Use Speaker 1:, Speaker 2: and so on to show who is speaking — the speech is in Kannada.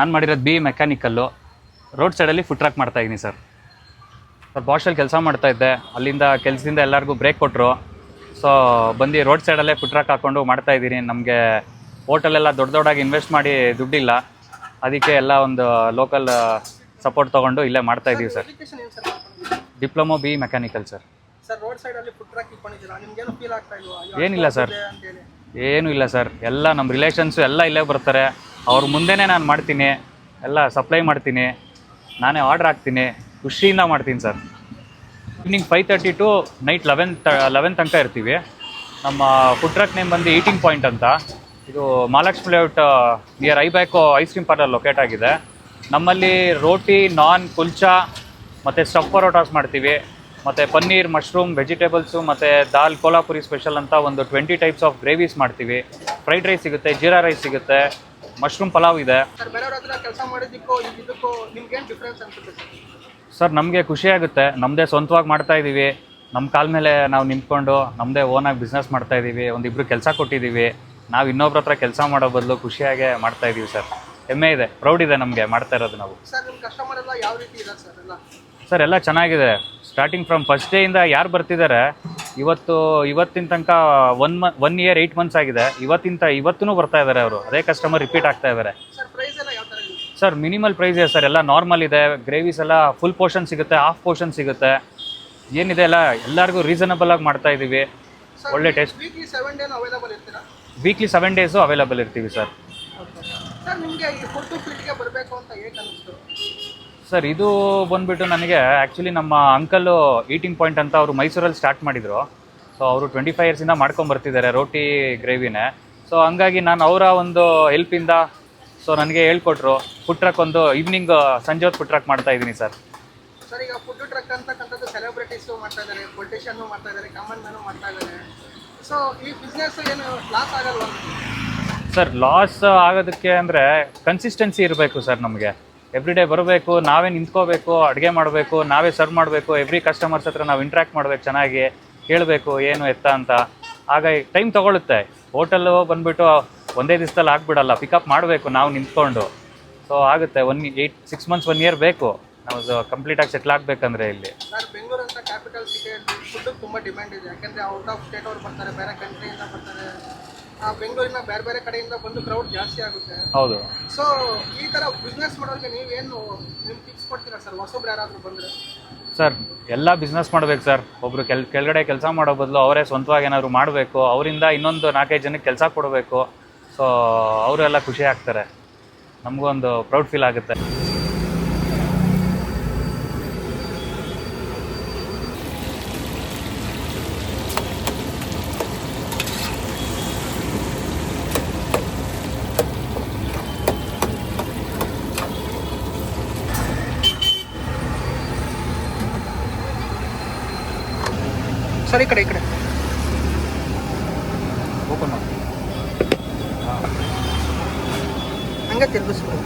Speaker 1: ನಾನು ಮಾಡಿರೋದು ಬಿ ಮೆಕ್ಯಾನಿಕಲ್ಲು. ರೋಡ್ ಸೈಡಲ್ಲಿ ಫುಡ್ ಟ್ರ್ಯಾಕ್ ಮಾಡ್ತಾಯಿದ್ದೀನಿ ಸರ್. ಬಾಷಲ್ಲಿ ಕೆಲಸ ಮಾಡ್ತಾಯಿದ್ದೆ. ಅಲ್ಲಿಂದ ಕೆಲಸದಿಂದ ಎಲ್ಲರಿಗೂ ಬ್ರೇಕ್ ಕೊಟ್ಟರು. ಸೊ ಬಂದು ರೋಡ್ ಸೈಡಲ್ಲೇ ಫುಡ್ ಟ್ರ್ಯಾಕ್ ಹಾಕ್ಕೊಂಡು ಮಾಡ್ತಾಯಿದ್ದೀನಿ. ನಮಗೆ ಹೋಟೆಲೆಲ್ಲ ದೊಡ್ಡದಾಗಿ ಇನ್ವೆಸ್ಟ್ ಮಾಡಿ ದುಡ್ಡಿಲ್ಲ, ಅದಕ್ಕೆ ಎಲ್ಲ ಒಂದು ಲೋಕಲ್ ಸಪೋರ್ಟ್ ತೊಗೊಂಡು ಇಲ್ಲೇ ಮಾಡ್ತಾಯಿದ್ದೀವಿ sir. Diploma B mechanical sir. ಏನಿಲ್ಲ ಸರ್, ಏನೂ ಇಲ್ಲ ಸರ್. ಎಲ್ಲ ನಮ್ಮ ರಿಲೇಷನ್ಸು ಎಲ್ಲ ಇಲ್ಲೇ ಬರ್ತಾರೆ. ಅವ್ರ ಮುಂದೆನೇ ನಾನು ಮಾಡ್ತೀನಿ, ಎಲ್ಲ ಸಪ್ಲೈ ಮಾಡ್ತೀನಿ, ನಾನೇ ಆರ್ಡ್ರ್ ಹಾಕ್ತೀನಿ, ಖುಷಿಯಿಂದ ಮಾಡ್ತೀನಿ ಸರ್. ಈವ್ನಿಂಗ್ 5:30 ಟು ನೈಟ್ 11 ತನಕ ಇರ್ತೀವಿ. ನಮ್ಮ ಫುಡ್ ಟ್ರಕ್ ನೇಮ್ ಬಂದು ಈಟಿಂಗ್ ಪಾಯಿಂಟ್ ಅಂತ. ಇದು Mahalakshmi layout near Ibaco ice cream parlour locate ಆಗಿದೆ. ನಮ್ಮಲ್ಲಿ ರೋಟಿ, ನಾನ್, ಕುಲ್ಚಾ ಮತ್ತು ಸ್ಟಫ್ ಪರೋಟಾಸ್ ಮಾಡ್ತೀವಿ. ಮತ್ತು ಪನ್ನೀರ್, ಮಶ್ರೂಮ್, ವೆಜಿಟೇಬಲ್ಸು ಮತ್ತು ದಾಲ್ ಕೋಲಾಪುರಿ ಸ್ಪೆಷಲ್ ಅಂತ ಒಂದು 20 ಟೈಪ್ಸ್ ಆಫ್ ಗ್ರೇವೀಸ್ ಮಾಡ್ತೀವಿ. ಫ್ರೈಡ್ ರೈಸ್ ಸಿಗುತ್ತೆ, ಜೀರಾ ರೈಸ್ ಸಿಗುತ್ತೆ, ಮಶ್ರೂಮ್ ಪಲಾವ್ ಇದೆ. ಸರ್ ನಮಗೆ ಖುಷಿಯಾಗುತ್ತೆ. ನಮ್ಮದೇ ಸ್ವಂತವಾಗಿ ಮಾಡ್ತಾಯಿದ್ದೀವಿ. ನಮ್ಮ ಕಾಲ ಮೇಲೆ ನಾವು ನಿಂತ್ಕೊಂಡು ನಮ್ಮದೇ ಓನಾಗಿ ಬಿಸ್ನೆಸ್ ಮಾಡ್ತಾಯಿದ್ದೀವಿ. ಒಂದಿಬ್ಬರು ಕೆಲಸ ಕೊಟ್ಟಿದ್ದೀವಿ. ನಾವು ಇನ್ನೊಬ್ರ ಹತ್ರ ಕೆಲಸ ಮಾಡೋ ಬದಲು ಖುಷಿಯಾಗೆ ಮಾಡ್ತಾಯಿದ್ದೀವಿ ಸರ್. ಹೆಮ್ಮೆ ಇದೆ, ಪ್ರೌಡ್ ಇದೆ ನಮಗೆ ಮಾಡ್ತಾ ಇರೋದು ನಾವು. ಸರ್ ಎಲ್ಲ ಚೆನ್ನಾಗಿದೆ. ಸ್ಟಾರ್ಟಿಂಗ್ ಫ್ರಮ್ ಫಸ್ಟ್ ಡೇಯಿಂದ ಯಾರು ಬರ್ತಿದ್ದಾರೆ, ಇವತ್ತಿನ ತನಕ 1 year 8 months ಆಗಿದೆ. ಇವತ್ತೂ ಬರ್ತಾ ಇದ್ದಾರೆ ಅವರು. ಅದೇ ಕಸ್ಟಮರ್ ರಿಪೀಟ್ ಆಗ್ತಾ ಇದ್ದಾರೆ. ಸರ್ ಮಿನಿಮಲ್ ಪ್ರೈಸ್ ಇದೆ ಸರ್. ಎಲ್ಲ ನಾರ್ಮಲ್ ಇದೆ. ಗ್ರೇವೀಸ್ ಎಲ್ಲ ಫುಲ್ ಪೋರ್ಷನ್ ಸಿಗುತ್ತೆ, ಹಾಫ್ ಪೋರ್ಷನ್ ಸಿಗುತ್ತೆ. ಏನಿದೆ ಎಲ್ಲ ಎಲ್ಲರಿಗೂ ರೀಸನಬಲ್ ಆಗಿ ಮಾಡ್ತಾ ಇದ್ದೀವಿ. ಒಳ್ಳೆ ಟೇಸ್ಟ್. ವೀಕ್ಲಿ 7 days ಅವೈಲಬಲ್ ಇರ್ತೀವಿ ಸರ್. ಸರ್ ಇದು ಬಂದುಬಿಟ್ಟು ನನಗೆ ಆ್ಯಕ್ಚುಲಿ ನಮ್ಮ ಅಂಕಲು ಈಟಿಂಗ್ ಪಾಯಿಂಟ್ ಅಂತ ಅವರು ಮೈಸೂರಲ್ಲಿ ಸ್ಟಾರ್ಟ್ ಮಾಡಿದರು. ಸೊ ಅವರು 25 yearsಯಿಂದ ಮಾಡ್ಕೊಂಬರ್ತಿದ್ದಾರೆ ರೋಟಿ ಗ್ರೇವಿನೇ. ಸೊ ಹಂಗಾಗಿ ನಾನು ಅವರ ಒಂದು ಹೆಲ್ಪಿಂದ ಸೊ ನನಗೆ ಹೇಳ್ಕೊಟ್ರು. ಫುಡ್ ಟ್ರಕ್ ಒಂದು ಈವ್ನಿಂಗ್ ಸಂಜೆ ಹೊತ್ತು ಫುಡ್ ಟ್ರಕ್ ಮಾಡ್ತಾ ಇದ್ದೀನಿ ಸರ್.
Speaker 2: ಸರ್ ಈಗ ಫುಡ್ ಟ್ರಕ್ ಅಂತಕ್ಕಂಥದ್ದು ಸೆಲೆಬ್ರಿಟೀಸು ಮಾಡ್ತಾ ಇದ್ದಾರೆ, ಪೊಲಿಟಿಷಿಯನ್ನು ಮಾಡ್ತಾ ಇದ್ದಾರೆ, ಕಾಮನ್ ಮ್ಯಾನು ಮಾಡ್ತಾ ಇದ್ದಾರೆ. ಸೊ ಈ ಬಿಸ್ನೆಸ್ ಏನು ಲಾಸ್ ಆಗಲ್ವಾ?
Speaker 1: ಸರ್ ಲಾಸ್ ಆಗೋದಕ್ಕೆ ಅಂದರೆ ಕನ್ಸಿಸ್ಟೆನ್ಸಿ ಇರಬೇಕು ಸರ್. ನಮಗೆ ಎವ್ರಿ ಡೇ ಬರಬೇಕು, ನಾವೇ ನಿಂತ್ಕೋಬೇಕು, ಅಡುಗೆ ಮಾಡಬೇಕು, ನಾವೇ ಸರ್ವ್ ಮಾಡಬೇಕು. ಎವ್ರಿ ಕಸ್ಟಮರ್ಸ್ ಹತ್ರ ನಾವು ಇಂಟ್ರ್ಯಾಕ್ಟ್ ಮಾಡಬೇಕು, ಚೆನ್ನಾಗಿ ಕೇಳಬೇಕು ಏನು ಎತ್ತ ಅಂತ. ಆಗ ಟೈಮ್ ತೊಗೊಳುತ್ತೆ. ಹೋಟೆಲ್ಲು ಬಂದುಬಿಟ್ಟು ಒಂದೇ ದಿವಸದಲ್ಲಿ ಆಗಿಬಿಡಲ್ಲ, ಪಿಕಪ್ ಮಾಡಬೇಕು ನಾವು ನಿಂತ್ಕೊಂಡು. ಸೊ ಆಗುತ್ತೆ 6 months 1 year ಬೇಕು ನಾವು ಕಂಪ್ಲೀಟಾಗಿ ಸೆಟ್ಲ್ ಆಗಬೇಕಂದ್ರೆ. ಇಲ್ಲಿ
Speaker 2: ಸರ್ ಬೆಂಗಳೂರು ಅಂತ ಕ್ಯಾಪಿಟಲ್ ಸಿಟಿಯಲ್ಲಿ ಫುಡ್ಗೆ ತುಂಬ ಡಿಮ್ಯಾಂಡ್ ಇದೆ. ಯಾಕೆಂದರೆ ಔಟ್ ಆಫ್ ಸ್ಟೇಟ್ ಅವ್ರು ಬರ್ತಾರೆ, ಬೇರೆ ಕಂಟ್ರಿಯಿಂದ ಬರ್ತಾರೆ. ಬೆಂಗಳೂರಿನ ಬೇರೆ ಬೇರೆ ಕಡೆಯಿಂದ ಬಂದು ಕ್ರೌಡ್ ಜಾಸ್ತಿ ಆಗುತ್ತೆ.
Speaker 1: ಹೌದು.
Speaker 2: ಸೊ ಈ ಥರ ಬಿಸ್ನೆಸ್ ಮಾಡೋರಿಗೆ ನೀವೇನು ನಿಮ್ಗೆ ಟಿಪ್ಸ್ ಕೊಡ್ತೀರಾ ಸರ್, ಹೊಸಬ್ರು ಯಾರಾದರೂ ಬಂದರೆ?
Speaker 1: ಸರ್ ಎಲ್ಲ ಬಿಸ್ನೆಸ್ ಮಾಡ್ಬೇಕು ಸರ್. ಒಬ್ಬರು ಕೆಳಗಡೆ ಕೆಲಸ ಮಾಡೋ ಬದಲು ಅವರೇ ಸ್ವಂತವಾಗಿ ಏನಾದ್ರು ಮಾಡಬೇಕು. ಅವರಿಂದ ಇನ್ನೊಂದು 4-5 ಜನಕ್ಕೆ ಕೆಲಸ ಕೊಡಬೇಕು. ಸೊ ಅವರೆಲ್ಲ ಖುಷಿ ಆಗ್ತಾರೆ, ನಮಗೊಂದು ಪ್ರೌಡ್ ಫೀಲ್ ಆಗುತ್ತೆ.
Speaker 2: ಸರ್ ಈ ಕಡೆ
Speaker 1: ಓಪನ್ ಮಾಡಿ
Speaker 2: ಹಂಗೆ ತಿರುಗಿಸ್ಬೋದು.